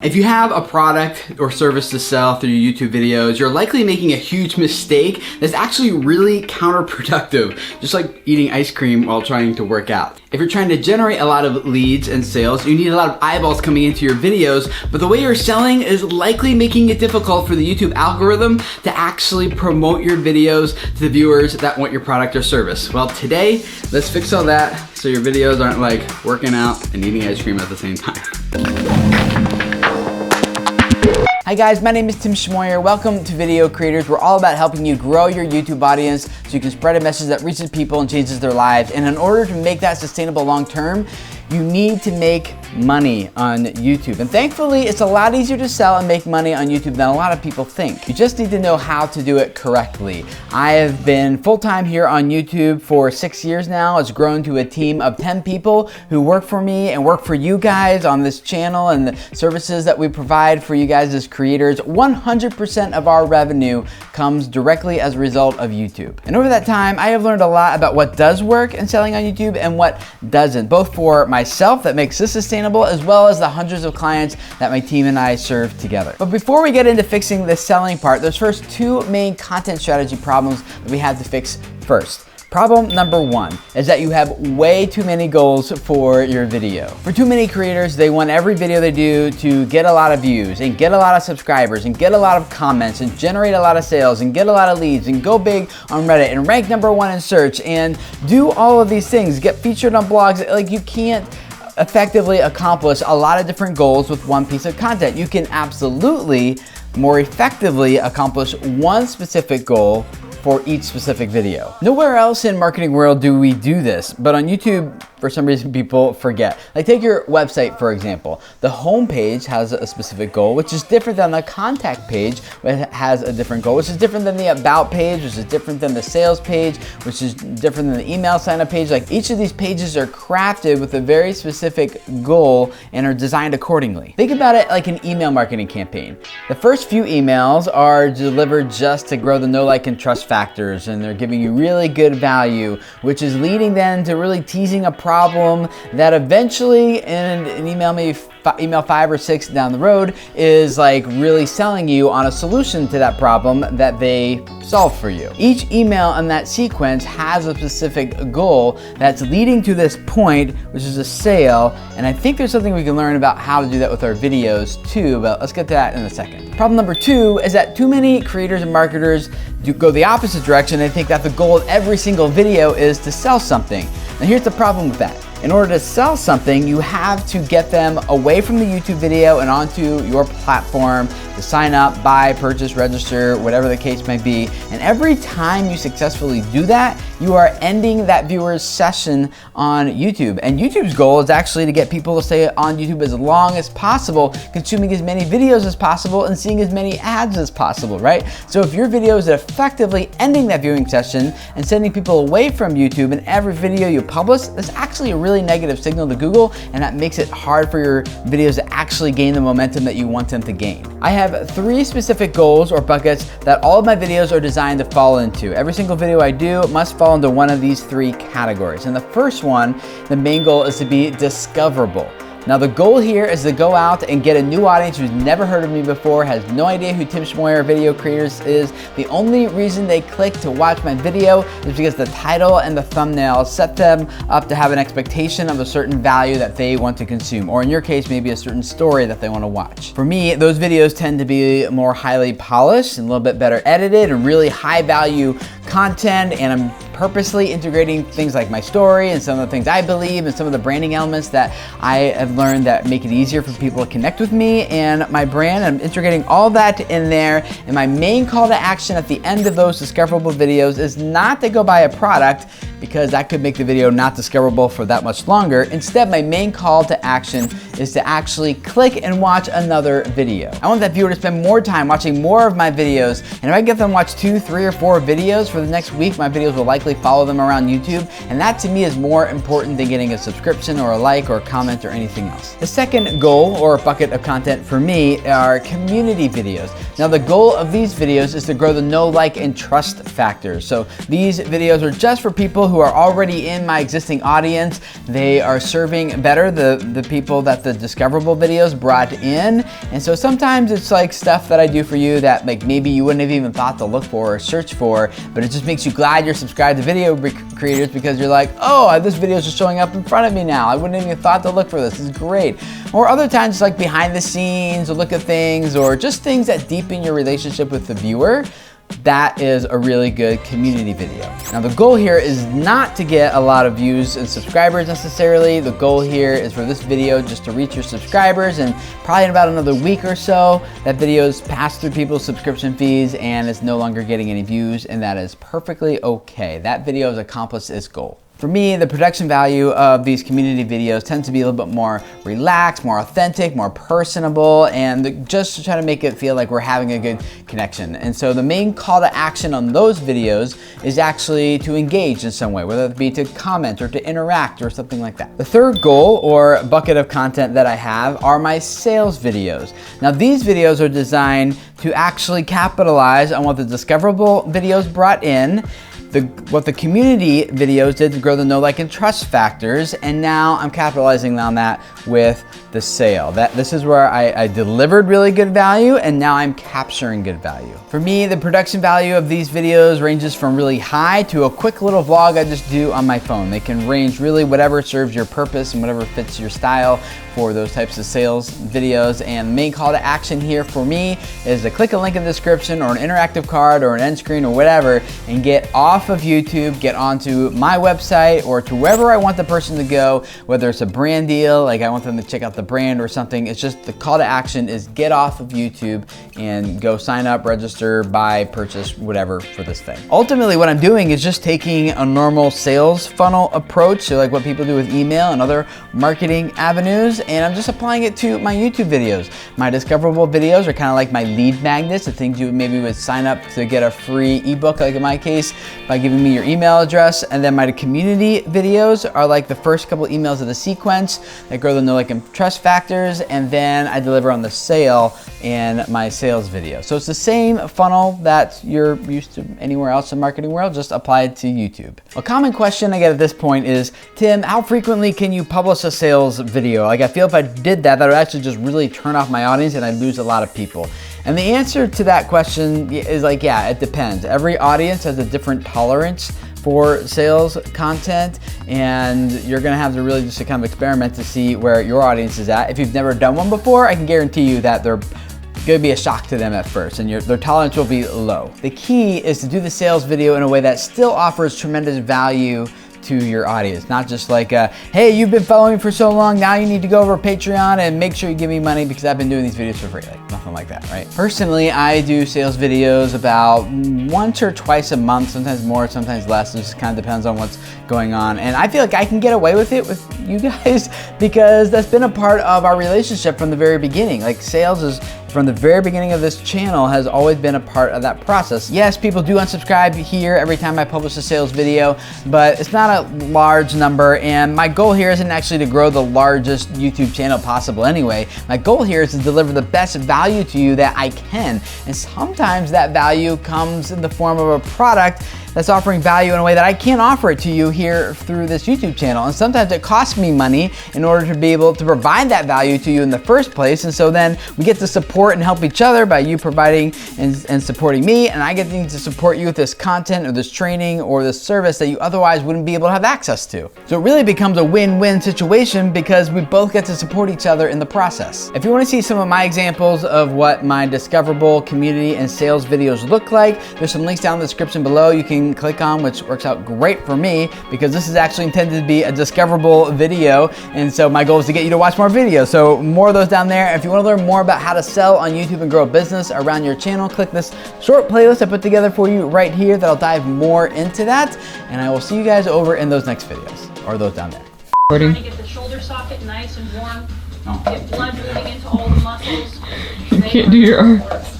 If you have a product or service to sell through your YouTube videos, you're likely making a huge mistake that's actually really counterproductive, just like eating ice cream while trying to work out. If you're trying to generate a lot of leads and sales, you need a lot of eyeballs coming into your videos, but the way you're selling is likely making it difficult for the YouTube algorithm to actually promote your videos to the viewers that want your product or service. Well, today, let's fix all that so your videos aren't like working out and eating ice cream at the same time. Hi guys, my name is Tim Schmoyer. Welcome to Video Creators. We're all about helping you grow your YouTube audience so you can spread a message that reaches people and changes their lives. And in order to make that sustainable long term, you need to make money on YouTube. And thankfully, it's a lot easier to sell and make money on YouTube than a lot of people think. You just need to know how to do it correctly. I have been full-time here on YouTube for 6 years now. It's grown to a team of 10 people who work for me and work for you guys on this channel and the services that we provide for you guys as creators. 100% of our revenue comes directly as a result of YouTube. And over that time, I have learned a lot about what does work in selling on YouTube and what doesn't, both for myself that makes this sustainable, as well as the hundreds of clients that my team and I serve together. But before we get into fixing the selling part, there's first two main content strategy problems that we have to fix first. Problem number one is that you have way too many goals for your video. For too many creators, they want every video they do to get a lot of views and get a lot of subscribers and get a lot of comments and generate a lot of sales and get a lot of leads and go big on Reddit and rank #1 in search and do all of these things, get featured on blogs. Like, you can't effectively accomplish a lot of different goals with one piece of content. You can absolutely more effectively accomplish one specific goal for each specific video. Nowhere else in marketing world do we do this, but on YouTube, for some reason, people forget. Like, take your website, for example. The home page has a specific goal, which is different than the contact page, which has a different goal, which is different than the about page, which is different than the sales page, which is different than the email sign up page. Like, each of these pages are crafted with a very specific goal and are designed accordingly. Think about it like an email marketing campaign. The first few emails are delivered just to grow the know, like, and trust factors, and they're giving you really good value, which is leading them to really teasing a problem that eventually in an email, maybe email 5 or 6 down the road, is like really selling you on a solution to that problem that they solve for you. Each email in that sequence has a specific goal that's leading to this point, which is a sale. And I think there's something we can learn about how to do that with our videos too, but let's get to that in a second. Problem number two is that too many creators and marketers go the opposite direction. They think that the goal of every single video is to sell something. Now here's the problem with that. In order to sell something, you have to get them away from the YouTube video and onto your platform to sign up, buy, purchase, register, whatever the case may be. And every time you successfully do that, you are ending that viewer's session on YouTube. And YouTube's goal is actually to get people to stay on YouTube as long as possible, consuming as many videos as possible and seeing as many ads as possible, right? So if your video is effectively ending that viewing session and sending people away from YouTube in every video you publish, that's actually a really negative signal to Google, and that makes it hard for your videos to actually gain the momentum that you want them to gain. I have 3 specific goals or buckets that all of my videos are designed to fall into. Every single video I do must fall into one of these 3 categories. And the first one, the main goal, is to be discoverable. Now the goal here is to go out and get a new audience who's never heard of me before, has no idea who Tim Schmoyer Video Creators is. The only reason they click to watch my video is because the title and the thumbnail set them up to have an expectation of a certain value that they want to consume, or in your case, maybe a certain story that they want to watch. For me, those videos tend to be more highly polished and a little bit better edited and really high value content, and I'm purposely integrating things like my story and some of the things I believe and some of the branding elements that I have learned that make it easier for people to connect with me and my brand. I'm integrating all that in there, and my main call to action at the end of those discoverable videos is not to go buy a product, because that could make the video not discoverable for that much longer. Instead, my main call to action is to actually click and watch another video. I want that viewer to spend more time watching more of my videos, and if I get them watch 2, 3, or 4 videos for the next week, my videos will likely follow them around YouTube, and that to me is more important than getting a subscription or a like or a comment or anything else. The second goal or bucket of content for me are community videos. Now the goal of these videos is to grow the know, like, and trust factors. So these videos are just for people who are already in my existing audience. They are serving better the people that the discoverable videos brought in. And so sometimes it's like stuff that I do for you that like maybe you wouldn't have even thought to look for or search for, but it just makes you glad you're subscribed to video creators because you're like, oh, this video is just showing up in front of me now. I wouldn't have even thought to look for this. This is great. Or other times it's like behind the scenes or look at things or just things that deepen your relationship with the viewer. That is a really good community video. Now the goal here is not to get a lot of views and subscribers necessarily. The goal here is for this video just to reach your subscribers, and probably in about another week or so, that video's passed through people's subscription fees and is no longer getting any views, and that is perfectly okay. That video has accomplished its goal. For me, the production value of these community videos tends to be a little bit more relaxed, more authentic, more personable, and just to try to make it feel like we're having a good connection. And so the main call to action on those videos is actually to engage in some way, whether it be to comment or to interact or something like that. The third goal or bucket of content that I have are my sales videos. Now these videos are designed to actually capitalize on what the discoverable videos brought in, what the community videos did to grow the know, like, and trust factors, and now I'm capitalizing on that with the sale. This is where I delivered really good value, and now I'm capturing good value. For me, the production value of these videos ranges from really high to a quick little vlog I just do on my phone. They can range really whatever serves your purpose and whatever fits your style for those types of sales videos. And the main call to action here for me is to click a link in the description or an interactive card or an end screen or whatever and get off of YouTube, get onto my website or to wherever I want the person to go, whether it's a brand deal, like I want them to check out the brand or something. It's just the call to action is get off of YouTube and go sign up, register, buy, purchase, whatever for this thing. Ultimately, what I'm doing is just taking a normal sales funnel approach, so like what people do with email and other marketing avenues, and I'm just applying it to my YouTube videos. My discoverable videos are kind of like my lead magnets, the things you maybe would sign up to get a free ebook, like in my case, by giving me your email address. And then my community videos are like the first couple emails of the sequence that grow the know, like, and trust factors, and then I deliver on the sale in my sales video. So it's the same funnel that you're used to anywhere else in the marketing world, just applied to YouTube. A common question I get at this point is, Tim, how frequently can you publish a sales video? Like, I feel if I did that, that would actually just really turn off my audience and I'd lose a lot of people. And the answer to that question is like, yeah, it depends. Every audience has a different tolerance for sales content, and you're gonna have to really just kind of experiment to see where your audience is at. If you've never done one before, I can guarantee you that they're gonna be a shock to them at first, and their tolerance will be low. The key is to do the sales video in a way that still offers tremendous value to your audience, not just like, hey, you've been following me for so long, now you need to go over Patreon and make sure you give me money because I've been doing these videos for free. Like, nothing like that, right? Personally, I do sales videos about once or twice a month, sometimes more, sometimes less. It just kind of depends on what's going on. And I feel like I can get away with it with you guys because that's been a part of our relationship from the very beginning. Like, sales is, from the very beginning of this channel, has always been a part of that process. Yes, people do unsubscribe here every time I publish a sales video, but it's not a large number, and my goal here isn't actually to grow the largest YouTube channel possible anyway. My goal here is to deliver the best value to you that I can, and sometimes that value comes in the form of a product that's offering value in a way that I can't offer it to you here through this YouTube channel. And sometimes it costs me money in order to be able to provide that value to you in the first place. And so then we get to support and help each other by you providing and supporting me, and I get to support you with this content or this training or this service that you otherwise wouldn't be able to have access to. So it really becomes a win-win situation because we both get to support each other in the process. If you want to see some of my examples of what my discoverable community and sales videos look like, there's some links down in the description below you can click on, which works out great for me because this is actually intended to be a discoverable video, and so my goal is to get you to watch more videos. So more of those down there. If you want to learn more about how to sell on YouTube and grow a business around your channel, click this short playlist I put together for you right here that'll dive more into that, and I will see you guys over in those next videos, or those down there. Trying to get the shoulder socket nice and warm, get blood moving into all the muscles. You can't do your arms.